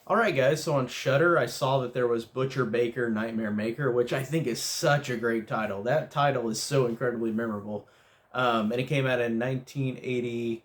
All right, guys. So on Shudder, I saw that there was Butcher Baker Nightmare Maker, which I think is such a great title. That title is so incredibly memorable, and it came out in 1980.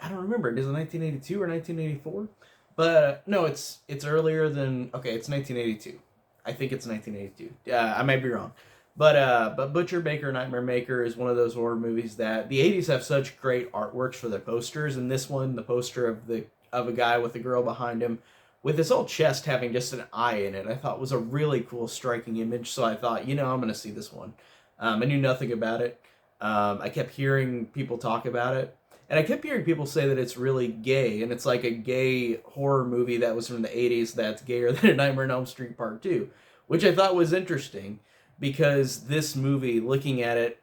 I don't remember. Is it 1982 or 1984? But no, it's earlier than. Okay, it's 1982. I think it's 1982. I might be wrong. But Butcher Baker Nightmare Maker is one of those horror movies that the 80s have such great artworks for their posters, and this one, the poster of a guy with a girl behind him, with his whole chest having just an eye in it, I thought was a really cool, striking image. So I thought, I'm gonna see this one. I knew nothing about it. I kept hearing people talk about it, and I kept hearing people say that it's really gay, and it's like a gay horror movie that was from the 80s that's gayer than a Nightmare on Elm Street Part 2, which I thought was interesting because this movie, looking at it,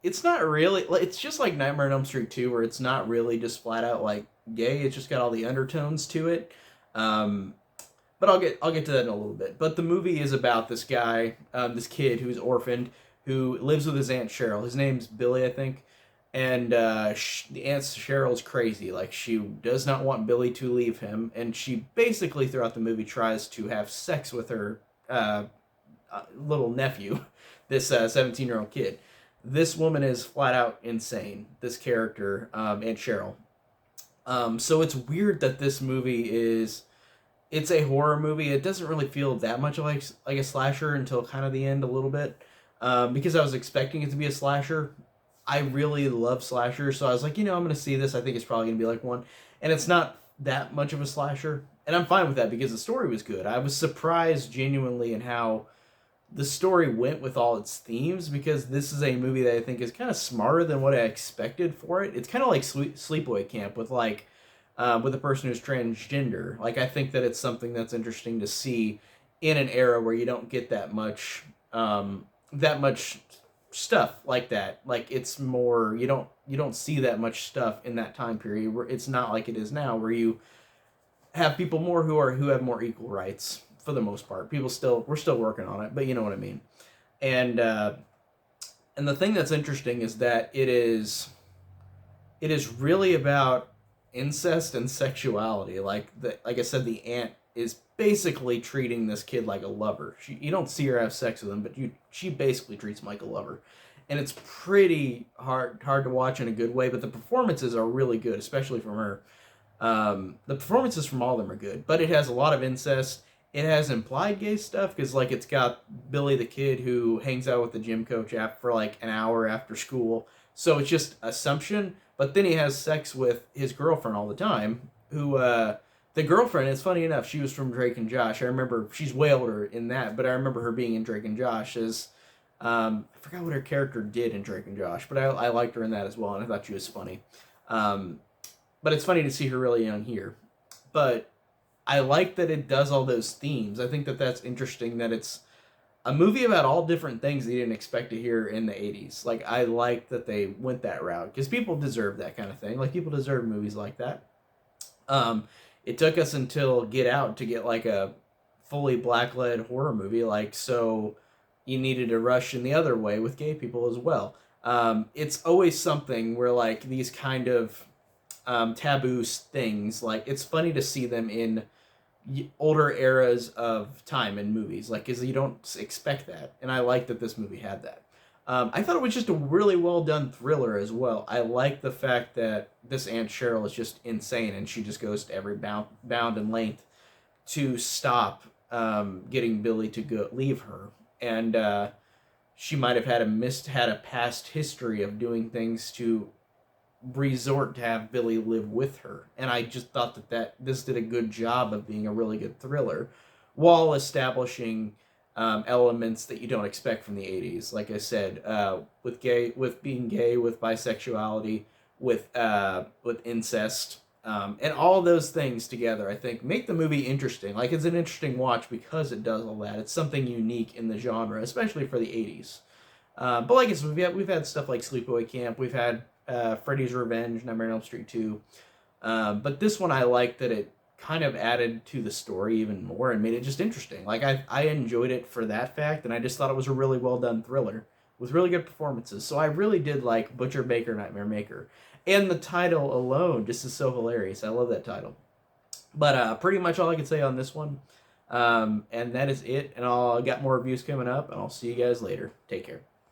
it's not really, it's just like Nightmare on Elm Street 2, where it's not really just flat out like gay, it's just got all the undertones to it. Um, but I'll get to that in a little bit. But the movie is about this guy, this kid who's orphaned, who lives with his aunt Cheryl. His name's Billy, I think, and the aunt Cheryl's crazy. Like, she does not want Billy to leave him, and she basically throughout the movie tries to have sex with her little nephew, this 17-year-old kid. This woman is flat out insane. This character, Aunt Cheryl. So it's weird that this movie is, it's a horror movie. It doesn't really feel that much like a slasher until kind of the end a little bit, because I was expecting it to be a slasher. I really love slashers, so I was like, I'm gonna see this. I think it's probably gonna be like one, and it's not that much of a slasher, and I'm fine with that because the story was good. I was surprised genuinely in how the story went with all its themes, because this is a movie that I think is kind of smarter than what I expected for it. It's kind of like Sleepaway Camp with a person who's transgender. Like, I think that it's something that's interesting to see in an era where you don't get that much stuff like that. Like, it's more, you don't see that much stuff in that time period, where it's not like it is now, where you have people more who have more equal rights for the most part. We're still working on it, but you know what I mean. And and the thing that's interesting is that it is really about incest and sexuality. Like I said, the aunt is basically treating this kid like a lover. You don't see her have sex with him, but she basically treats him like a lover, and it's pretty hard to watch in a good way. But the performances are really good, especially from her. The performances from all of them are good, but it has a lot of incest. It has implied gay stuff because, like, it's got Billy the kid who hangs out with the gym coach for like an hour after school. So it's just assumption. But then he has sex with his girlfriend all the time. The girlfriend is, funny enough, she was from Drake and Josh. I remember she's way older in that, but I remember her being in Drake and Josh as I forgot what her character did in Drake and Josh, but I liked her in that as well, and I thought she was funny. Um, but it's funny to see her really young here. But I like that it does all those themes. I think that that's interesting, that it's a movie about all different things that you didn't expect to hear in the 80s. Like, I like that they went that route because people deserve that kind of thing. Like, people deserve movies like that. Um, it took us until Get Out to get like a fully black-led horror movie. Like, so you needed to rush in the other way with gay people as well. It's always something where, like, these kind of taboo things, like, it's funny to see them in older eras of time in movies, like, because you don't expect that, and I like that this movie had that. I thought it was just a really well done thriller as well. I like the fact that this Aunt Cheryl is just insane, and she just goes to every bound and length to stop getting Billy to go leave her, and she might have had a past history of doing things to resort to have Billy live with her. And I just thought that this did a good job of being a really good thriller while establishing elements that you don't expect from the 80s. Like I said, with being gay, with bisexuality, with incest, and all those things together, I think make the movie interesting. Like, it's an interesting watch because it does all that. It's something unique in the genre, especially for the 80s. But like I said, we've had stuff like Sleepaway Camp. We've had Freddy's Revenge, Nightmare on Elm Street 2. But this one, I like that it kind of added to the story even more and made it just interesting. Like, I enjoyed it for that fact, and I just thought it was a really well done thriller with really good performances. So I really did like Butcher Baker Nightmare Maker. And the title alone just is so hilarious. I love that title. But pretty much all I can say on this one. And that is it. And I'll got more reviews coming up, and I'll see you guys later. Take care.